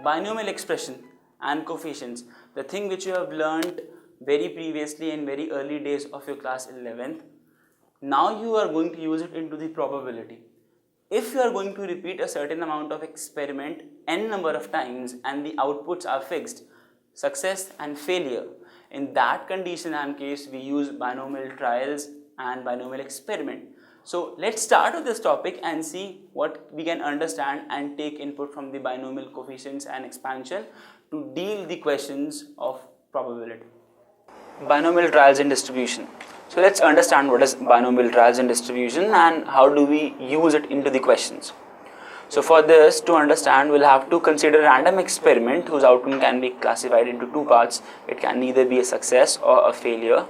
binomial expression and coefficients, the thing which you have learned very previously in very early days of your class 11th, now you are going to use it into the probability. If you are going to repeat a certain amount of experiment n number of times and the outputs are fixed, success and failure, in that condition and case we use binomial trials and binomial experiment. So let's start with this topic and see what we can understand and take input from the binomial coefficients and expansion to deal the questions of probability. Binomial trials and distribution. So let's understand what is binomial trials and distribution and how do we use it into the questions. So for this to understand, we'll have to consider a random experiment whose outcome can be classified into two parts. It can either be a success or a failure.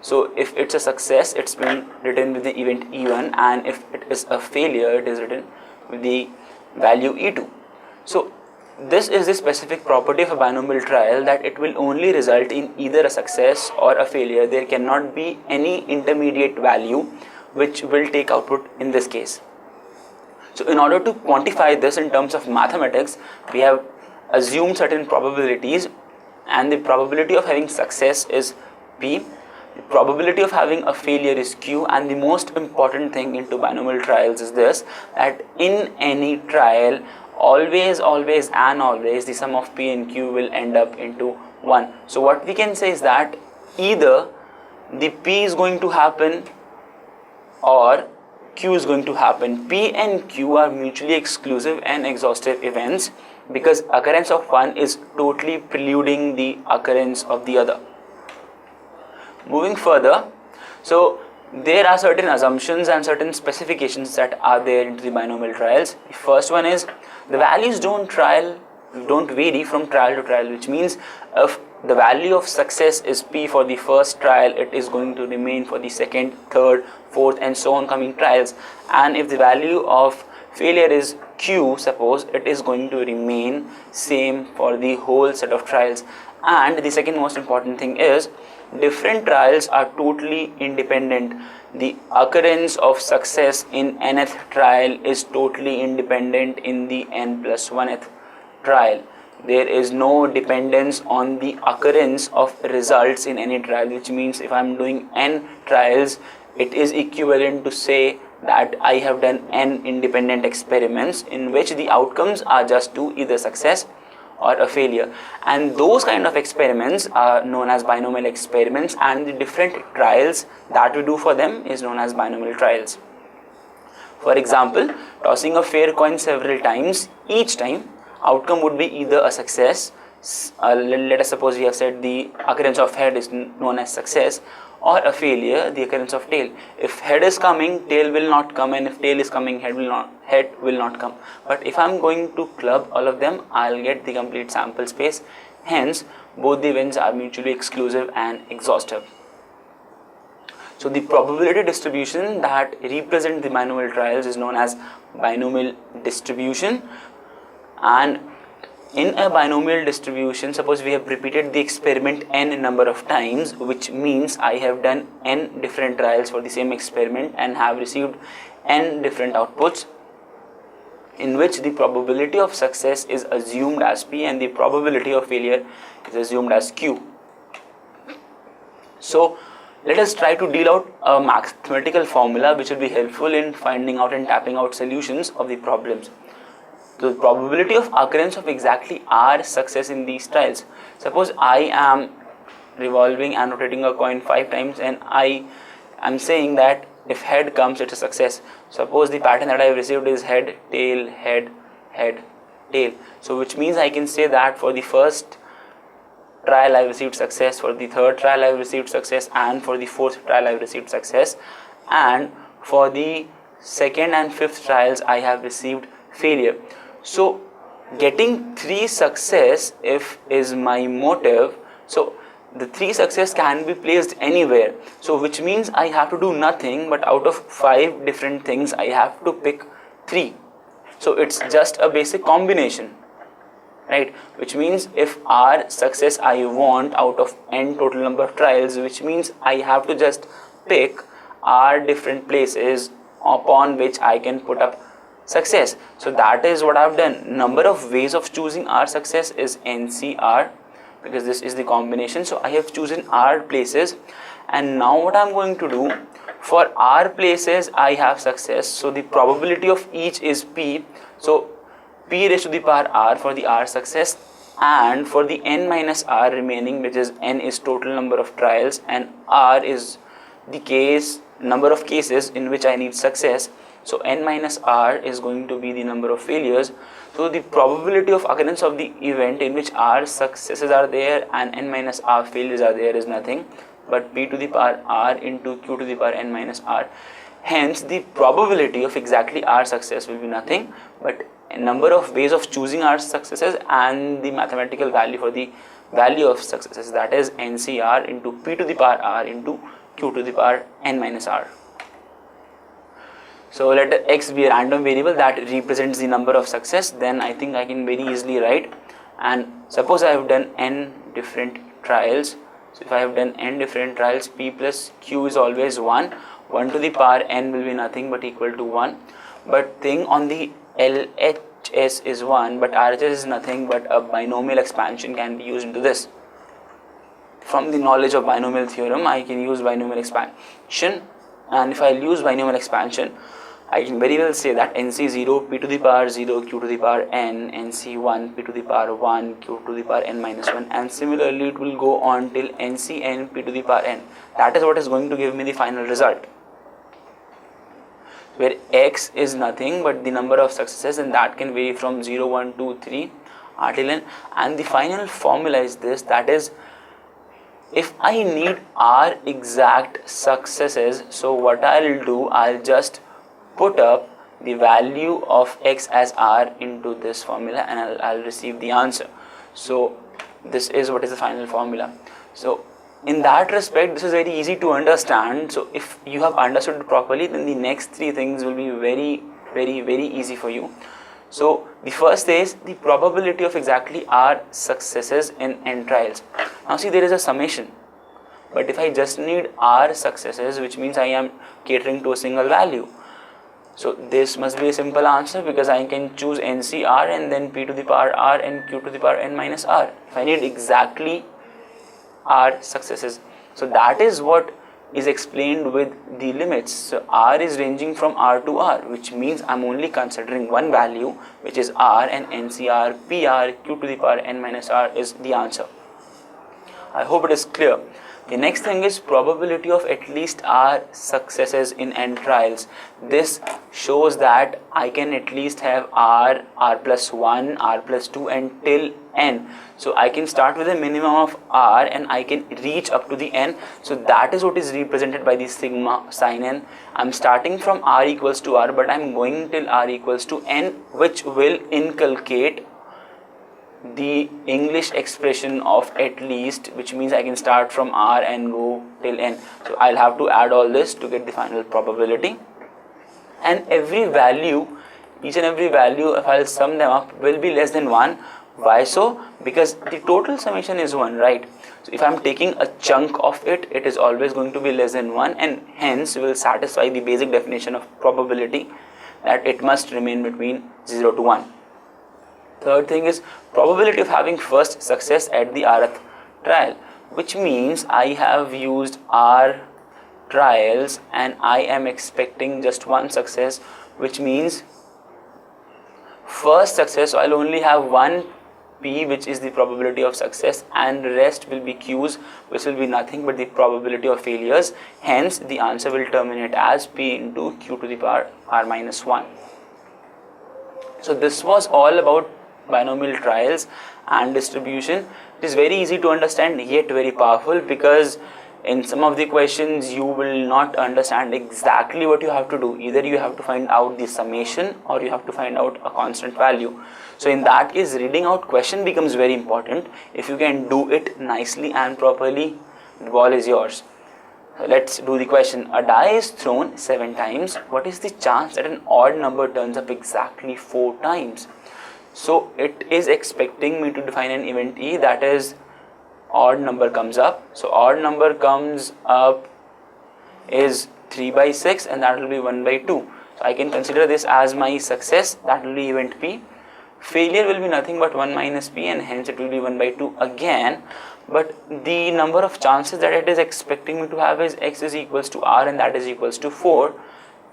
So if it's a success, it's been written with the event E1, and if it is a failure, it is written with the value E2. So this is the specific property of a binomial trial, that it will only result in either a success or a failure. There cannot be any intermediate value which will take output in this case. So in order to quantify this in terms of mathematics, we have assumed certain probabilities, and the probability of having success is P, the probability of having a failure is Q, and the most important thing into binomial trials is this, that in any trial, always the sum of P and Q will end up into 1. So what we can say is that either the P is going to happen or Q is going to happen. P and Q are mutually exclusive and exhaustive events because occurrence of one is totally preluding the occurrence of the other. Moving further, so there are certain assumptions and certain specifications that are there into the binomial trials. The first one is the values don't vary from trial to trial, which means if the value of success is P for the first trial, it is going to remain for the second, third, fourth and so on coming trials, and if the value of failure is Q, suppose, it is going to remain same for the whole set of trials. And the second most important thing is different trials are totally independent. The occurrence of success in nth trial is totally independent in the n plus 1th trial. There is no dependence on the occurrence of results in any trial, which means if I am doing n trials, it is equivalent to say that I have done n independent experiments in which the outcomes are just to either success or a failure, and those kind of experiments are known as binomial experiments, and the different trials that we do for them is known as binomial trials. For example, tossing a fair coin several times, each time outcome would be either a success, let us suppose we have said the occurrence of head is known as success, or a failure, the occurrence of tail. If head is coming, tail will not come, and if tail is coming, head will not come. But if I am going to club all of them, I will get the complete sample space. Hence, both the events are mutually exclusive and exhaustive. So the probability distribution that represent the binomial trials is known as binomial distribution. And in a binomial distribution, suppose we have repeated the experiment n number of times, which means I have done n different trials for the same experiment and have received n different outputs, in which the probability of success is assumed as P and the probability of failure is assumed as Q. So let us try to deal out a mathematical formula which will be helpful in finding out and tapping out solutions of the problems. The probability of occurrence of exactly R success in these trials. Suppose I am revolving and rotating a coin 5 times and I am saying that if head comes, it's a success. Suppose the pattern that I have received is head, tail, head, head, tail. So which means I can say that for the first trial I received success, for the third trial I received success, and for the fourth trial I received success, and for the second and fifth trials I have received failure. So getting 3 success if is my motive, so the 3 success can be placed anywhere, so which means I have to do nothing but out of 5 different things I have to pick 3. So it's just a basic combination, right? Which means if R success I want out of n total number of trials, which means I have to just pick R different places upon which I can put up success. So that is what I've done. Number of ways of choosing R success is NCR, because this is the combination. So I have chosen R places, and now what I'm going to do, for R places I have success, so the probability of each is P. So P raised to the power R for the R success, and for the N minus R remaining, which is N is total number of trials and R is the number of cases in which I need success. So N minus R is going to be the number of failures. So the probability of occurrence of the event in which R successes are there and N minus R failures are there is nothing but P to the power R into Q to the power N minus R. Hence the probability of exactly R success will be nothing but a number of ways of choosing R successes and the mathematical value for the value of successes, that is NCR into P to the power R into Q to the power N minus R. So let X be a random variable that represents the number of success. Then I think I can very easily write, and suppose I have done n different trials. So if I have done n different trials, P plus Q is always 1. 1 to the power n will be nothing but equal to 1. But thing on the LHS is 1, but RHS is nothing but a binomial expansion can be used into this. From the knowledge of binomial theorem, I can use binomial expansion, and if I use binomial expansion, I can very well say that NC0 P to the power 0 Q to the power n, NC1 P to the power 1 Q to the power n minus 1, and similarly it will go on till NCn P to the power n. That is what is going to give me the final result, where X is nothing but the number of successes, and that can vary from 0, 1, 2, 3 R till n. And the final formula is this, that is, if I need R exact successes, so what I'll do, I'll just put up the value of X as R into this formula and I'll receive the answer. So this is what is the final formula. So in that respect, this is very easy to understand. So if you have understood it properly, then the next three things will be very, very, very easy for you. So the first is the probability of exactly R successes in n trials. Now see, there is a summation, but if I just need R successes, which means I am catering to a single value, so this must be a simple answer, because I can choose NCR and then P to the power R and Q to the power n minus R if I need exactly R successes. So that is what is explained with the limits. So R is ranging from R to R, which means I'm only considering one value, which is R, and NCR PR Q to the power n minus R is the answer. I hope it is clear. The next thing is probability of at least R successes in n trials. This shows that I can at least have R, R plus 1, R plus 2 until n. So I can start with a minimum of R and I can reach up to the n. So that is what is represented by the sigma sign n. I'm starting from R equals to R, but I'm going till R equals to n, which will inculcate the English expression of at least, which means I can start from R and go till n. So I'll have to add all this to get the final probability, and every value, each and every value, if I'll sum them up, will be less than 1. Why so? Because the total summation is 1, right? So if I'm taking a chunk of it, it is always going to be less than 1, and hence will satisfy the basic definition of probability, that it must remain between 0 to 1. Third thing is probability of having first success at the rth trial, which means I have used R trials and I am expecting just one success, which means first success, so I'll only have one P, which is the probability of success, and rest will be Q's, which will be nothing but the probability of failures. Hence the answer will terminate as P into Q to the power R minus 1. So this was all about binomial trials and distribution. It is very easy to understand, yet very powerful, because in some of the questions you will not understand exactly what you have to do. Either you have to find out the summation or you have to find out a constant value. So in that case, reading out question becomes very important. If you can do it nicely and properly, the ball is yours. Let's do the question. A die is thrown 7 times. What is the chance that an odd number turns up exactly 4 times? So it is expecting me to define an event E, that is odd number comes up. So odd number comes up is 3 by 6 and that will be 1 by 2. So I can consider this as my success, that will be event P. Failure will be nothing but 1 minus P, and hence it will be 1 by 2 again. But the number of chances that it is expecting me to have is x is equals to r, and that is equals to 4,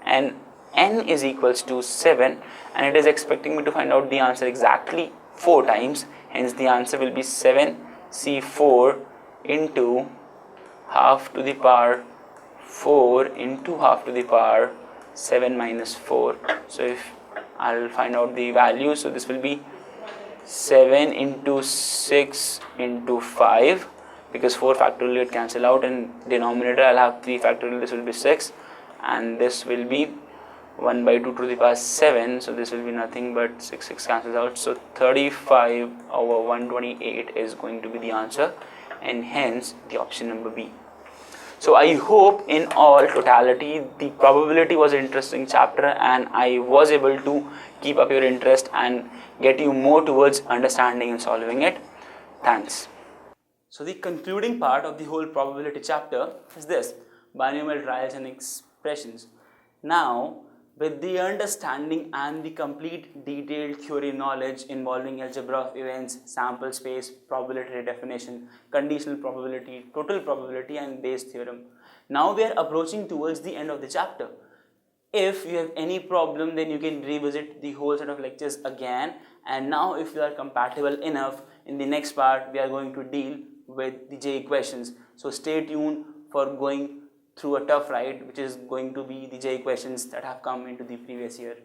and n is equals to 7, and it is expecting me to find out the answer exactly 4 times. Hence the answer will be 7c4 into half to the power 4 into half to the power 7 minus 4. So if I'll find out the value, so this will be 7 into 6 into 5, because 4 factorial it cancel out, and denominator I'll have 3 factorial, this will be 6, and this will be 1 by 2 to the power 7, so this will be nothing but 6 cancels out, so 35 over 128 is going to be the answer, and hence the option number B. So I hope in all totality the probability was an interesting chapter, and I was able to keep up your interest and get you more towards understanding and solving it. Thanks. So the concluding part of the whole probability chapter is this: binomial trials and expressions. Now, with the understanding and the complete detailed theory knowledge involving algebra of events, sample space, probability definition, conditional probability, total probability, and Bayes theorem, now we are approaching towards the end of the chapter. If you have any problem, then you can revisit the whole set of lectures again, and now if you are compatible enough, in the next part we are going to deal with the J questions. So stay tuned for going through a tough ride, which is going to be the J questions that have come into the previous year.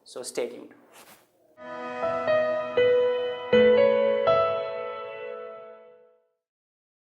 So stay tuned.